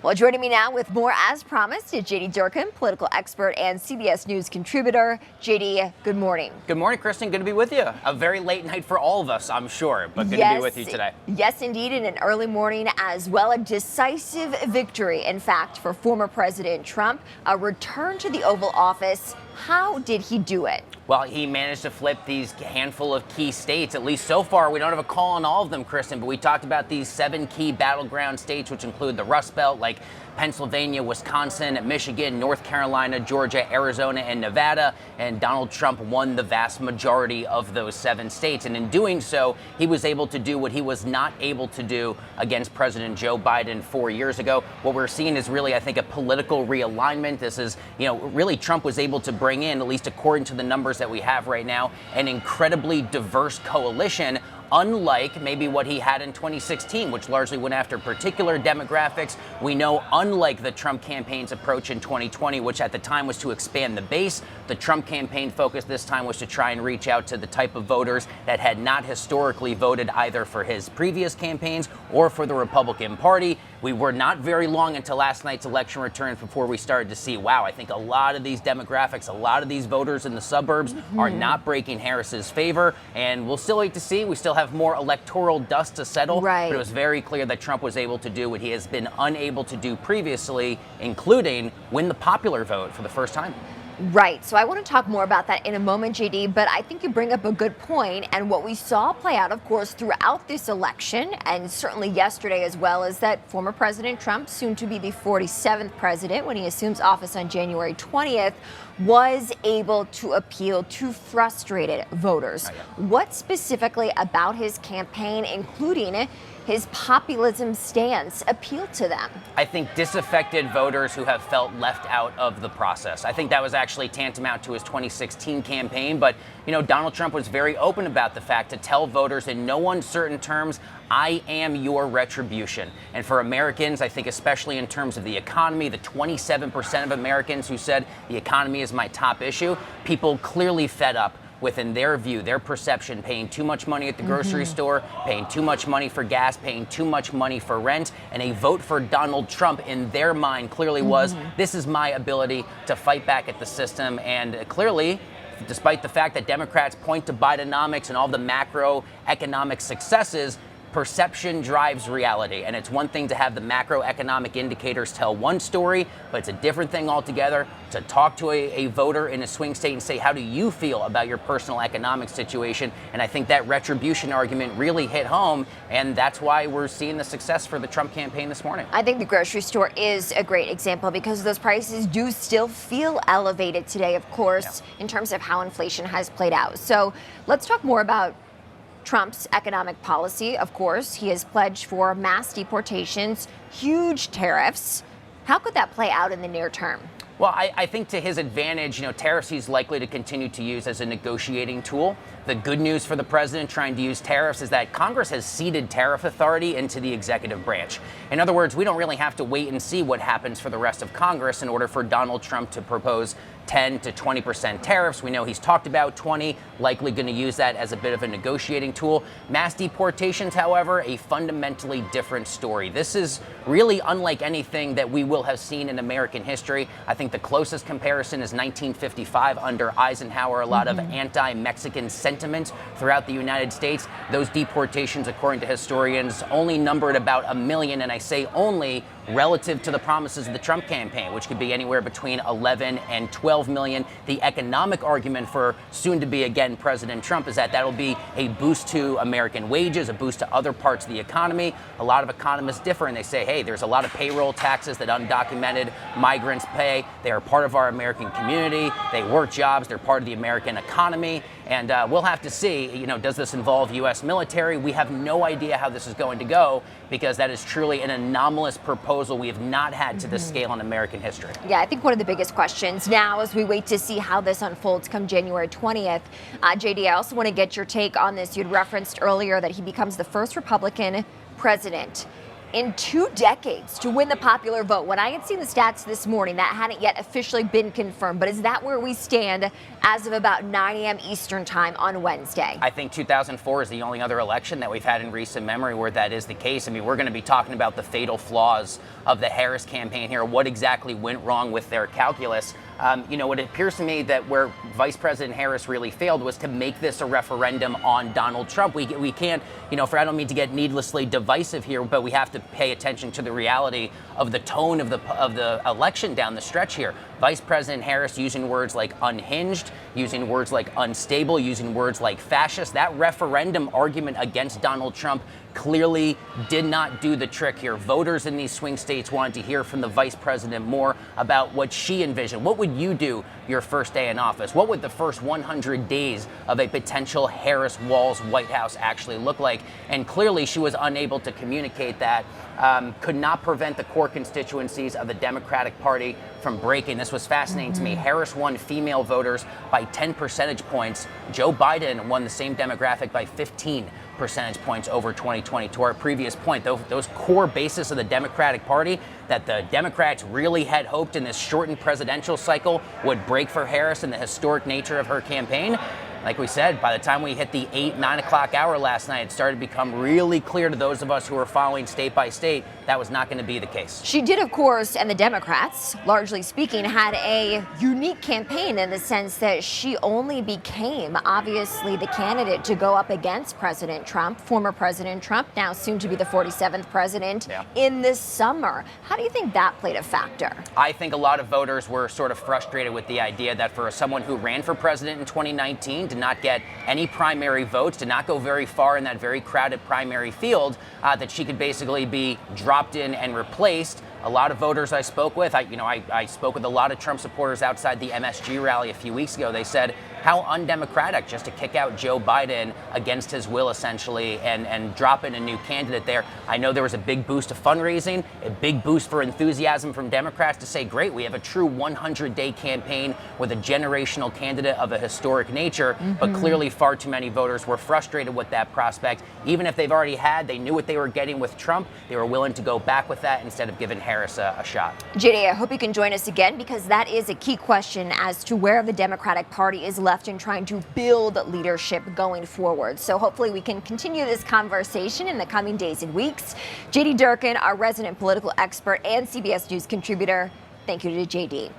Well, joining me now with more as promised is JD Durkin, political expert and CBS News contributor. JD, good morning. Good morning, Kristen. Good to be with you. A very late night for all of us, I'm sure, but good to be with you today. Yes, indeed, in an early morning as well. A decisive victory, in fact, for former President Trump. A return to the Oval Office. How did he do it? Well, he managed to flip these handful of key states. At least so far, we don't have a call on all of them, Kristen, but we talked about these 7 key battleground states, which include the Rust Belt, like Pennsylvania, Wisconsin, Michigan, North Carolina, Georgia, Arizona, and Nevada. And Donald Trump won the vast majority of those 7 states. And in doing so, he was able to do what he was not able to do against President Joe Biden 4 years ago. What we're seeing is really, I think, a political realignment. This is, really Trump was able to bring in, at least according to the numbers that we have right now, an incredibly diverse coalition, unlike maybe what he had in 2016, which largely went after particular demographics. We know, unlike the Trump campaign's approach in 2020, which at the time was to expand the base, the Trump campaign focus this time was to try and reach out to the type of voters that had not historically voted either for his previous campaigns or for the Republican Party. We were not very long until last night's election returns before we started to see, wow, I think a lot of these demographics, a lot of these voters in the suburbs are not breaking Harris's favor. And we'll still wait to see. We still have more electoral dust to settle. Right. But it was very clear that Trump was able to do what he has been unable to do previously, including win the popular vote for the first time. Right. So I want to talk more about that in a moment, JD, but I think you bring up a good point. And what we saw play out, of course, throughout this election, and certainly yesterday as well, is that former President Trump, soon to be the 47th president when he assumes office on January 20th, was able to appeal to frustrated voters. What specifically about his campaign, including his populism stance, appealed to them? I think disaffected voters who have felt left out of the process. I think that was actually tantamount to his 2016 campaign. But, Donald Trump was very open about the fact to tell voters in no uncertain terms, I am your retribution. And for Americans, I think especially in terms of the economy, the 27% of Americans who said the economy is my top issue, people clearly fed up with, in their view, their perception, paying too much money at the grocery store, paying too much money for gas, paying too much money for rent. And a vote for Donald Trump in their mind clearly was, this is my ability to fight back at the system. And clearly, despite the fact that Democrats point to Bidenomics and all the macroeconomic successes, perception drives reality. And it's one thing to have the macroeconomic indicators tell one story, but it's a different thing altogether to talk to a voter in a swing state and say, how do you feel about your personal economic situation? And I think that retribution argument really hit home, and that's why we're seeing the success for the Trump campaign this morning. I think the grocery store is a great example because those prices do still feel elevated today, of course, in terms of how inflation has played out. So let's talk more about Trump's economic policy. Of course, he has pledged for mass deportations, huge tariffs. How could that play out in the near term? Well, I think to his advantage, tariffs he's likely to continue to use as a negotiating tool. The good news for the president trying to use tariffs is that Congress has ceded tariff authority into the executive branch. In other words, we don't really have to wait and see what happens for the rest of Congress in order for Donald Trump to propose 10 to 20% tariffs. We know he's talked about 20, likely going to use that as a bit of a negotiating tool. Mass deportations, however, a fundamentally different story. This is really unlike anything that we will have seen in American history. I think the closest comparison is 1955 under Eisenhower, a lot of anti-Mexican sentiment throughout the United States. Those deportations, according to historians, only numbered about 1 million, and I say only relative to the promises of the Trump campaign, which could be anywhere between 11 and 12 million. The economic argument for soon-to-be again President Trump is that that'll be a boost to American wages, a boost to other parts of the economy. A lot of economists differ, and they say, hey, there's a lot of payroll taxes that undocumented migrants pay. They are part of our American community. They work jobs. They're part of the American economy. And we'll have to see, does this involve U.S. military? We have no idea how this is going to go because that is truly an anomalous proposal we have not had to this scale in American history. Yeah, I think one of the biggest questions now as we wait to see how this unfolds come January 20th. JD, I also want to get your take on this. You'd referenced earlier that he becomes the first Republican president. in 2 decades to win the popular vote. When I had seen the stats this morning, that hadn't yet officially been confirmed. But is that where we stand as of about 9 a.m. Eastern time on Wednesday? I think 2004 is the only other election that we've had in recent memory where that is the case. I mean, we're going to be talking about the fatal flaws of the Harris campaign here. What exactly went wrong with their calculus? It appears to me that where Vice President Harris really failed was to make this a referendum on Donald Trump. We can't, I don't mean to get needlessly divisive here, but we have to pay attention to the reality of the tone of the election down the stretch here. Vice President Harris using words like unhinged, using words like unstable, using words like fascist. That referendum argument against Donald Trump clearly did not do the trick here. Voters in these swing states wanted to hear from the vice president more about what she envisioned. What would you do your first day in office? What would the first 100 days of a potential Harris-Walz White House actually look like? And clearly she was unable to communicate that. Could not prevent the core constituencies of the Democratic Party from breaking. This was fascinating to me. Harris won female voters by 10 percentage points. Joe Biden won the same demographic by 15 percentage points over 2020. To our previous point, those core bases of the Democratic Party that the Democrats really had hoped in this shortened presidential cycle would break for Harris and the historic nature of her campaign. Like we said, by the time we hit the 9 o'clock hour last night, it started to become really clear to those of us who were following state by state that was not going to be the case. She did, of course, and the Democrats, largely speaking, had a unique campaign in the sense that she only became, obviously, the candidate to go up against President Trump, former President Trump, now soon to be the 47th president, in this summer. How do you think that played a factor? I think a lot of voters were sort of frustrated with the idea that for someone who ran for president in 2019, did not get any primary votes, did not go very far in that very crowded primary field, that she could basically be dropped in and replaced. A lot of voters I spoke with, I spoke with a lot of Trump supporters outside the MSG rally a few weeks ago. They said how undemocratic just to kick out Joe Biden against his will, essentially, and drop in a new candidate there. I know there was a big boost of fundraising, a big boost for enthusiasm from Democrats to say, great, we have a true 100-day campaign with a generational candidate of a historic nature, but clearly far too many voters were frustrated with that prospect. Even if they've already they knew what they were getting with Trump, they were willing to go back with that instead of giving Harris a shot. JD, I hope you can join us again because that is a key question as to where the Democratic Party is left in trying to build leadership going forward. So hopefully we can continue this conversation in the coming days and weeks. JD Durkin, our resident political expert and CBS News contributor, thank you to JD.